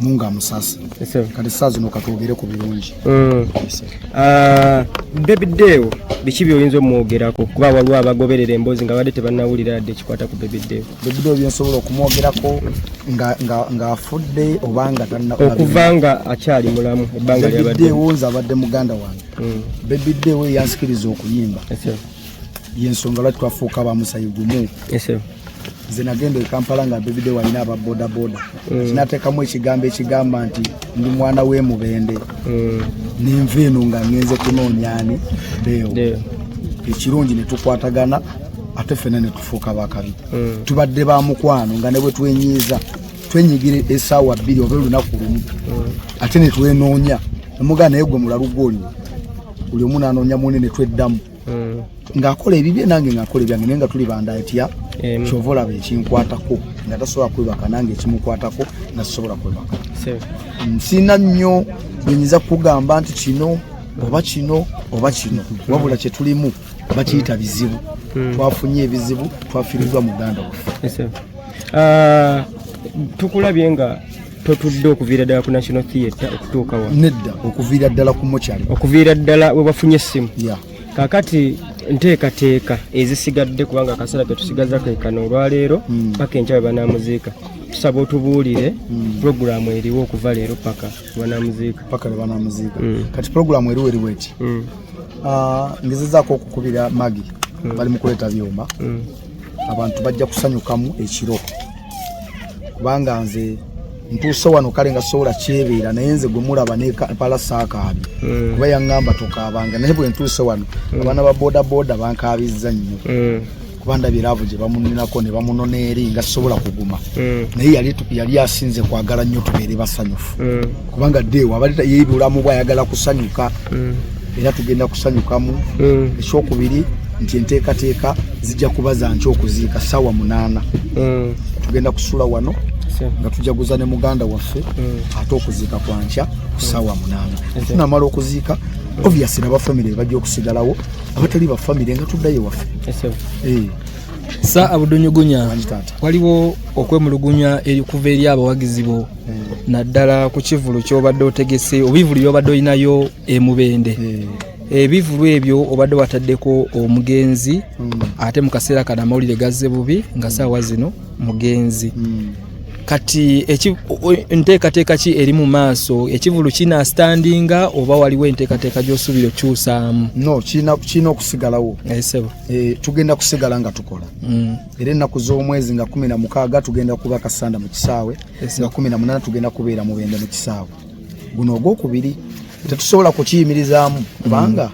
munga musasi kati sazi no katogere ku birungi baby day biki byoyinza omwogerako kuba waliwo abagoberera emboozi nga badde tebannawulira adde kikwata ku baby day byensobola okumwogerako nga afudde obanga okuva nga akyali mulamu ebbanga lyabadde wonza abadde muganda wange baby day we yansikiriza okuyimba yensonga lwaki twafuuka bamusayi gumu nze nagenda e Kampala nga baby day walina aba boda boda kinateekamu ekigambo ekigamba nti ndi mwana w'emubende nenva eno nga ngenze kunoonyani deewo ekirungi ne tukwatagana ate ffena ne tufuuka bakabi tubadde ba mukwano nga ne bwe twenyiiza twenyigire essaawa 2 oba olunaku lumu ate ne twenoonya nemugana naye gwe mulalugo olyo buli omu n'anoonya munne ne tweddamu ng'akola ebibye nange ng'akola ebyange naye nga tuli bandayitya kyova olaba ekinkwatako nga tasobola kwebaka nange ekimukwatako nasobola kwebaka nsina nnyo nyenyiza kugamba nti kino oba kino oba kino wabula kye tulimu bakiyita bizibu twafunye ebizibu twafiiriddwa muganda waffe tukulabye nga totudde okuviira ddala ku National Theatre okutuuka wa nedda okuviira ddala ku mochari okuviira ddala we bafunye essimu kakati nteekateeka ezisigadde kubanga akaseera ke tusigaza kekano olwaleero paka enkya we banamuziika tusaba otubuulire puroguramu eriwo okuva leero paka banamuziika kati puroguramu eriwo eriwo eti ngezezaako okukubira magi bali mu kuleeta byuma abantu bajja kusanyukamu ekiro kubanga nze ntuuse wano kale nga sobola kyebeera naye nze gwe mulaba nepala saakaabi kuba yaŋŋamba tokaabanga naye bwe ntuuse wano abaana ba boda boda bankaabizza nnyo kuba ndabye laavu gye bamuninako ne bamunona eri nga sisobola kuguma naye yali asinze kwagala nnyo tubeere basanyufu kubanga deewo abaleta yeebulamu bwayagala kusanyuka era tugenda kusanyukamu ekyokubiri nti enteekateeka zijja kuba za nkyokuziika ssaawa 8 tugenda kusula wano nga tujaguza ne muganda waffe ate okuziika kwankya ku ssaawa 8 tunamala okuziika obviously abafamire bajja okusigalawo abatali bafamire nga tuddayo waffe sa Abdul Nyugunya waliwo okwemulugunya kuva eri abawagizi bo naddala ku kivulu ky'obadde otegese obivulu by'obadde olinayo emubende ebivulu ebyo obadde wataddeko omugenzi ate mu kaseera kana amawulire gazze bubi nga saawa zino mugenzi kati enteekateeka ki eri mu maaso ekivulu kina standinga oba waliwo enteekateeka gy'osuubira okyusaamu no kina okusigalawo tugenda kusigala nga tukola era ennaku z'omwezi nga 16 tugenda kuba Kasanda mu kisaawe nga 18 tugenda kubeera Mubende mu kisaawe guno ogwokubiri tetusobola kukiyimirizaamu kubanga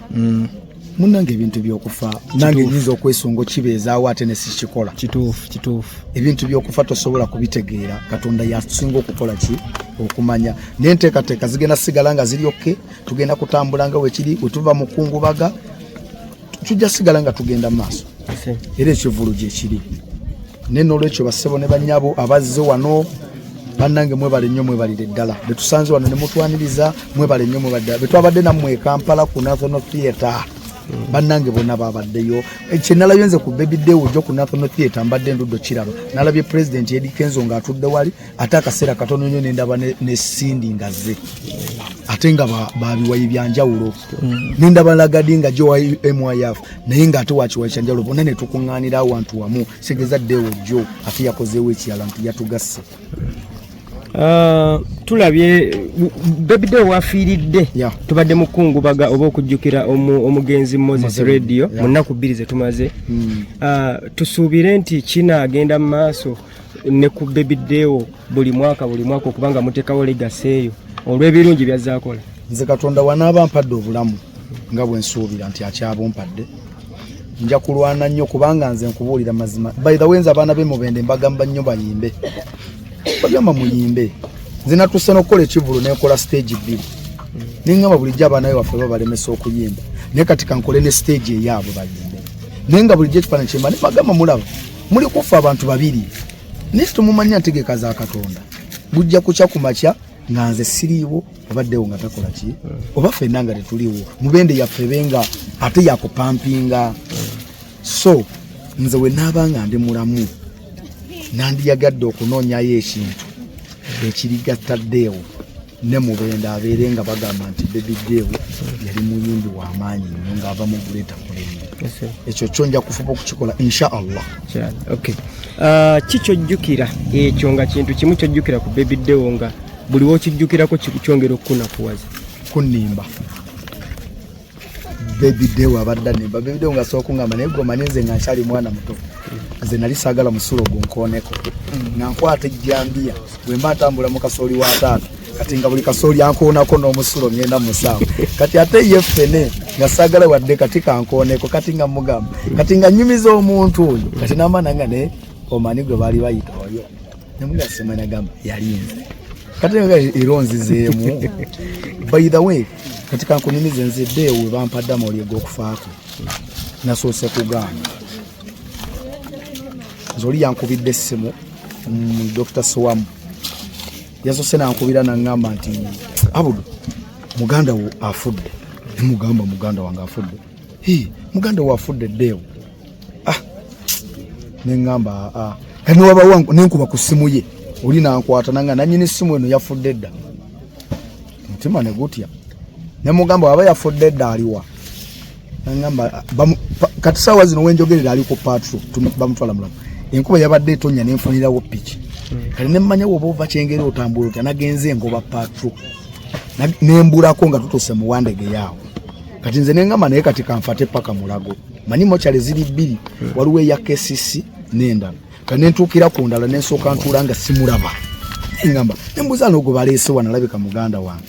munange ebintu byokufa nange nyinza okwesunga kibeezaawo ate ne sikikola kituufu ebintu byokufa tosobola kubitegeera Katonda yasinga okukola ki okumanya n'enteekateeka zigenda sigala nga ziri okke tugenda kutambula nga wekiri wetuva mu kungubaga tujja sigala nga tugenda maaso era ekivulu gye kiri naye n'olwekyo bassebo ne bannyabo abazze wano bannange mwebale nnyo mwebalire ddala betusanze wano ne mutwaniriza mwebale nnyo mwebalire betwabadde nammwe e Kampala ku National Theatre bannange bonna babaddeyo kyenalabye nze ku baby day ojjo ku National Theatre mbadde nduddo kiraba nalabye President Eddie Kenzo nga atudde wali ate akaseera katono nnyo nendaba ne Sindi ngaze ate nga babiwayi byanjawulo nendaba Lagadi nga jo MYF naye nga ate wakiwayi kyanjawulo bonna ne tukuŋŋaanira awantu wamu segeza ddeewo ojjo ate yakozeewo ekirala nti yatugasse tulabye baby day wafiiridde tubadde mukungubaga oba okujjukira omugenzi Moses Radio mu nnaku 2 ze tumaze tusuubire nti kinaagenda mu maaso ne ku baby day buli mwaka okubanga muteekawo legacy eyo olw'ebirungi byazaakola nze Katonda wanaaba mpadde obulamu nga bwe nsuubira nti akyabumpadde nja kulwana nnyo kubanga nze nkubuulira mazima by the way nze abaana b'emubende mbagamba nnyo bayimbe bagamba muyimbe nze natuuse n'okukola ekivulu nenkola stage 2 nengamba bulijjo abaana be baffe babalemesa okuyimba naye kati kankole ne stage eyaabwe bayimbe naye nga bulijjo ekifaananyi kyemba ne bagamba mulaba muli kufa abantu babiri naye situmumanya ntegeka za Katonda bujja kukya ku makya nga nze siriiwo obaddewo nga takola ki oba ffenna nga tetuliiwo mubende yaffe benga ate yakupampinga so nze we naaba nga ndi mulamu nandiyagadde okunoonyayo ekintu ekirigatta Deo ne Mubenda abeere nga bagamba nti Baby Deo yali muyimbi w'amaanyi nnyo ng'ava mu Greater Mulembe. Ekyo kyo nja kufuba okukikola inshallah. Okay. Kikyojjukira ekyo nga kintu kimu kyojjukira ku Baby Deo nga buli w'okijjukirako kyongera okukunakuwaza? Kunnimba. Baby Deo abadde nimba. Baby Deo nga sooka ngamba naye gwe omanyi nze nga nkyali mwana muto. Nze nali saagala musulo gunkooneko. Nga nkwata ejjambiya bwe mba ntambula mu kasooli wa taata. Kati nga buli kasooli ankoonako n'omusulo ngenda mu ssaawa. Kati ate ye ffene nga saagala wadde kati kankooneko kati nga mugamba. Kati nga nyumiza omuntu oyo. Kati n'amaana nga ne omanyi gwe baali bayita oyo. Ne mugasema nagamba yali nze. Kati nga ironzizeemu. By the way, kati kankunyumize nze Deo we bampadde amawulire g'okufaako. Nasoose kugamba. Zoli yankubidde essimu Dr. Swamu. Yasoose nankubira n'angamba nti Abudu muganda wo afudde. Mugamba muganda wange afudde. Muganda wo afudde Deo. Nengamba kani waba wangu nenkuba ku ssimu ye. Oli nankwata nanga nanyini essimu eno yafudde dda. Mutima ne gutya. Ne mugamba waba yafudde dda aliwa. Nangamba kati sawa zino wenjogerera ali ku patrol bamutwala mulamu. Enkuba yabadde etonya nenfunirawo piki. Kali nemmanya woba ova kyengeri otambula otya nagenze ngoba patrol. Nembulako nga tutuse mu Wandege yaawo. Kati nze nengamba naye kati kanfate paka Mulago. Manyi mochale ziri bbiri waliwo eya KCC n'endala. Kati nentuukira ku ndala nensooka ntuula nga simulaba. Ngamba nembuuza n'ogwe baleese wano alabika muganda wange.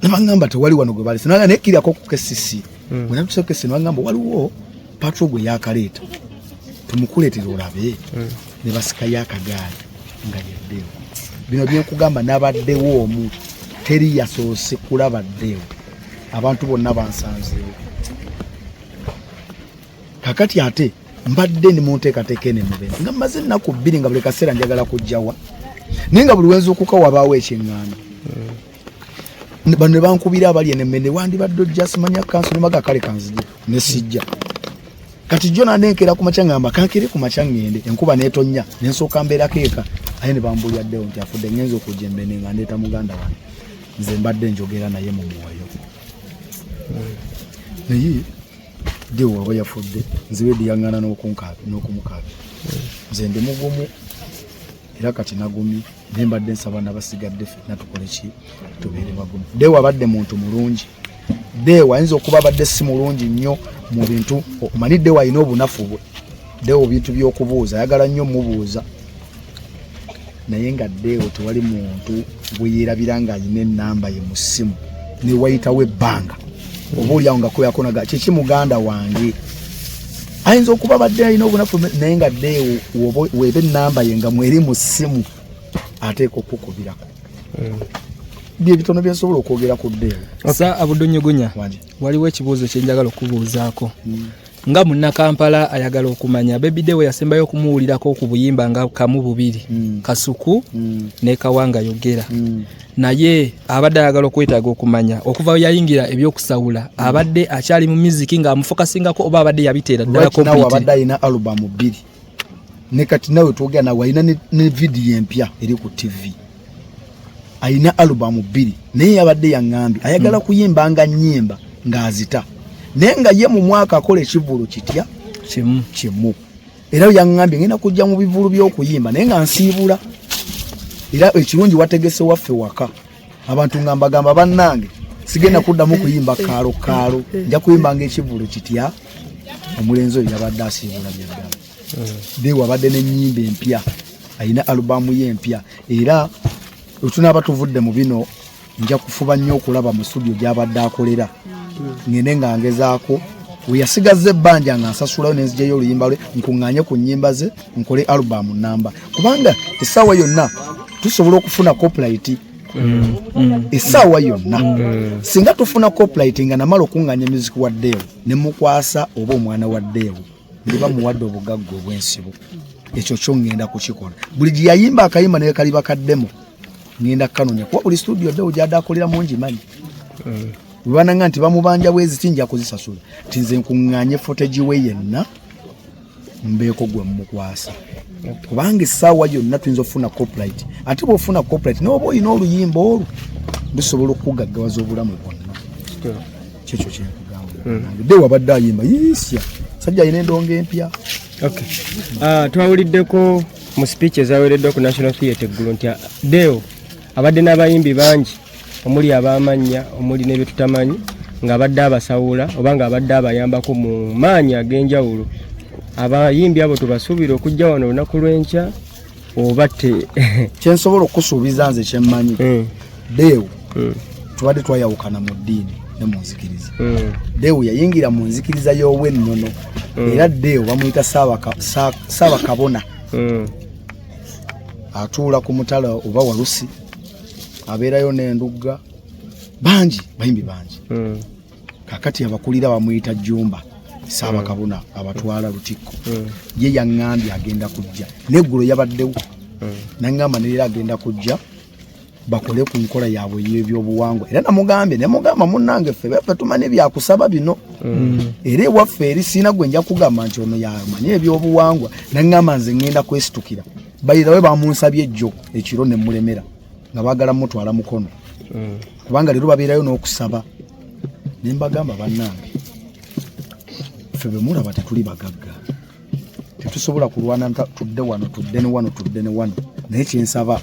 Nebangamba tewali wano gwe baleese. Naye nekkirako ku KCC. Bwe natuse KCC nebangamba waliwo patrol gwe yakaleeta. Tumukuleetera olabe. Ne basikayo akagaali nga ye Deo. Bino byenkugamba n'abaddewo omu teri yasoose kulaba Deo. Abantu bonna bansanzeewo. Kakati ate mbadde ni munteekateeka ene Mubenda nga mmaze ennaku bbiri nga buli kaseera njagala kujjawa naye nga buli lwenzi okuka wabaawo ekiŋŋaano. Bano ne bankubira abali ene Mubenda wandibadde ojja simanya kanso nemaga kale kanzija ne sijja. Kati jona nenkera ku makya ngamba kankere ku makya ngende enkuba neetonnya nensooka mbeerako eka aye ne bambulya Deo nti afudde ngenza okujja Mubenda nga ndeeta muganda wange nze mbadde njogera naye mu mwoyo. Naye Deo waba yafudde nziwe diyaŋŋana n'okumukaabi. Nze ndi mugumu era kati nagumi naye mbadde nsaba n'abasigadde ffenna tukole ki tubeere bagumu. Deo abadde muntu mulungi. Deo ayinza okuba abadde si mulungi nnyo mu bintu omanyi Deo alina obunafu bwe. Deo bintu by'okubuuza ayagala nnyo mubuuza. Naye nga Deo tewali muntu bwe yeerabira ng'alina ennamba ye mu ssimu ne wayitawo ebbanga oba oli awo nga kweyakonaga kiki muganda wange. Ayinza okuba badde alina obunafu naye nga Deo weeba ennamba ye nga mweri mu ssimu ateeka okukubirako. Bye bitono byensobola okwogera ku Deo. Sa Abdul Nyugunya waliwo ekibuuzo kye njagala okubuuzaako. Nga munnakampala ayagala okumanya Baby Deo yasembayo okumuwulirako ku buyimba nga kamu bubiri Kasuku ne Kawanga Yogera. Naye abadde ayagala okwetaaga okumanya okuva yayingira ebyokusawula abadde akyali mu muziki nga amufokasingako oba abadde yabiteera ddala complete. Nawe abadde alina album bbiri ne kati nawe twogera nawe alina ne video empya eri ku TV. Alina album bbiri naye abadde yaŋŋambye ayagala kuyimba nga nnyimba ng'azita. Naye nga ye mu mwaka akola ekivulu kitya kimu. Era yaŋŋambye ngenda kujja mu bivulu by'okuyimba naye nga nsiibula. Era ekirungi wategese waffe waka. Abantu ngamba bannange sigenda kuddamu kuyimba kaalo. Nja kuyimba ng'ekivulu kitya. Omulenzi oyo yabadde asiibula byaddala. Deo abadde n'ennyimba empya. Alina alubamu ye empya. Era tunaaba tuvudde mu bino nja kufuba nnyo okulaba mu studio gy'abadde akolera. Ngende nga ngezaako we yasigaze ebbanja nga nsasulayo nenzigyeyo oluyimba lwe nkuŋŋaanye ku nnyimba ze nkole alubamu namba. Kubanga essaawa yonna tusobola okufuna copyright. Essaawa yonna singa tufuna copyright nga namala okuŋŋaanya music wa Deo ne mukwasa oba omwana wa Deo ndiba muwadde obugagga obw'ensibo. Ekyo kyo ngenda kukikola. Buli gye yayimba akayimba naye kaliba kaddemo ngenda kanonya kuba buli studio Deo gy'adde akolera mungi manyi. Bwananga nti bamubanja bwezi tinja kuzisasula. Tinze nkuŋŋaanye footage we yenna mbeeko gwe mukwasa. kubanga essaawa yonna tuyinza okufuna copyright ate bw'ofuna copyright n'oba olina oluyimba olwo lusobola okugaggawaza obulamu bwonna kyekyo kyenkugamba de wabadde ayimba yisya sajja alina endongo empya. Twawuliddeko mu speech ezaweereddwa ku National Theatre eggulo nti Deo abadde n'abayimbi bangi omuli ab'amannya omuli n'ebyo tutamanyi ng'abadde abasawula oba ng'abadde abayambako mu maanyi ag'enjawulo. Abayimbi abo tubasuubira okujja wano olunaku lw'enkya oba te? Kyensobola okusuubiza nze kyemmanyi Deo tubadde twayawukana mu ddiini ne mu nzikiriza. Deo yayingira mu nzikiriza y'ow'ennono era Deo bamuyita Saaba Kabona. Atuula ku mutala oba Walusi abeerayo n'endugga bangi bayimbi bangi. Kakati abakulira bamuyita Jumba Saaba Kabona abatwala Lutikko. Ye yaŋŋambye agenda kujja n'eggulo yabaddewo naŋŋamba neera agenda kujja bakole ku nkola yaabwe y'ebyobuwangwa era namugamba munnange ffe tumanyi byakusaba bino era ewaffe eri siina gwe nja kugamba nti ono yamanyi ebyobuwangwa naŋŋamba nze ŋŋenda kwesitukira bayirawe bamunsabye ejjo ekiro ne mulemera nga baagala mutwala mukono kubanga leero babeerayo n'okusaba ne mbagamba bannange ffe be mulaba tetuli bagagga tetusobola kulwana tudde wano tudde ne wano naye kyensaba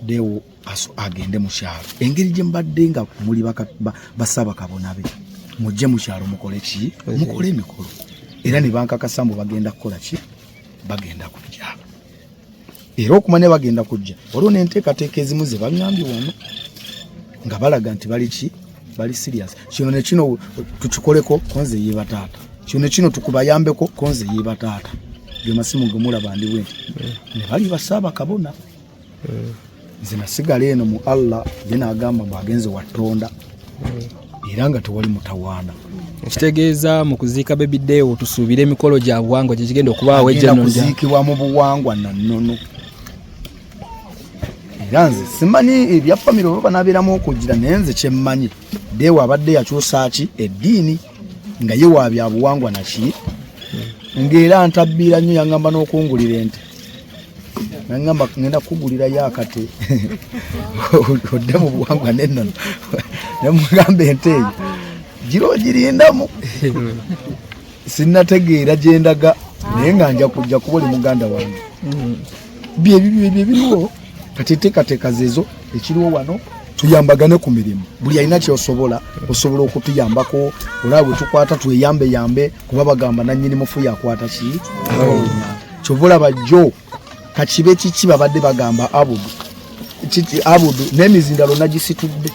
Deo agende mu kyalo engeri gye mbadde nga muli basaba kabona be mujje mu kyalo mukole ki mukole emikolo era ne bankakasa mbu bagenda kukola ki bagenda kujja era okumanya bagenda kujja waliwo n'enteekateeka ezimu ze baŋŋambye wano nga balaga nti bali ki bali serious kino ne kino tukikoleko konze yeeba taata kino ne kino tukubayambeko konze yeeba taata ge masimu ge mulaba ndi bwe ne bali basaba kabona. Nze nasigala eno mu Allah ye n'agamba bw'agenze watonda era nga tewali mutawaana. Kitegeeza mu kuziika Baby Deo tusuubire emikolo gya buwangwa gye kigenda okubaawo ejja nno kuziikibwa mu buwangwa na nnono. Era nze simanyi ebya famire oba banabeeramu okugira naye nze kyemmanyi Deo abadde yakyusa ki eddiini nga ye wa bya buwangwa naki ng'era ntabbiira nnyo yaŋŋamba n'okungulira ente nangamba ngenda kugulira yakate odde mu buwangwa n'ennono ne mugamba ente eyo giro girindamu sinnategeera gye ndaga naye nga nja kujja kuba oli muganda wange byebiriwo kati enteekateeka zezo ekiriwo wano tuyambagane ku mirimu buli alina kyosobola osobola okutuyambako olaba bwe tukwata tweyambe kuba bagamba nannyini mufu yakwata ki kyovula bajjo kakibe kiki babadde bagamba abudu n'emizindalo nagisitudde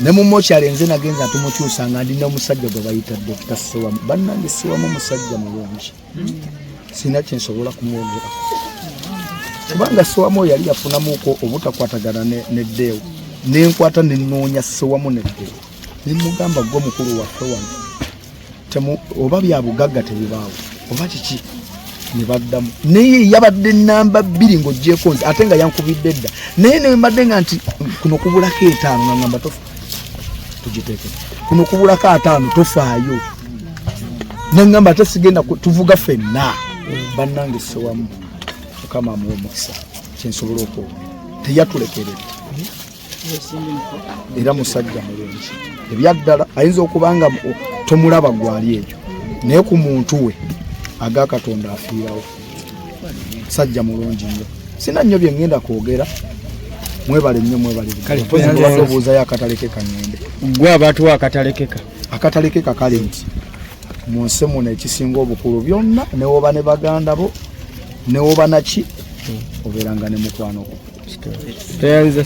ne mu mokyale nze nagenza tumukyusa nga ndina omusajja gwe bayita Dr. Sewamu bannange Sewamu omusajja mulungi sina kyensobola kumwogera kubanga Sewamu yali yafunamuko obutakwatagana ne Deo nenkwata nenoonya Sewamu ne Deo nemugamba gwe mukulu waffe wano oba bya bugagga tebibaawo oba kiki ne baddamu naye yabadde namba 2 ng'oggyeko nze ate nga yankubidde dda naye ne mbadde nga nti kuno kubulako 5 nga ngamba tofa tugiteeke kuno kubulako 5 tofaayo nangamba ate sigenda tuvuga ffenna bannange Sewamu mukama amuwe omukisa kyensobola okwoga teyatulekeredde era musajja mulungi ebyaddala ayinza okubanga tomulaba gwali ekyo naye ku muntu we aga Katonda afiirawo sajja mulungi nnyo sina nnyo bye ngenda kwogera mwebale nnyo mwebale obuuzayo akataleke kaŋŋende gwe abaatuwa akataleke kakale nti mu nsi muno ekisinga obukulu byonna newoba ne baganda bo newoba naki obeeranga ne mukwano gwo toyanza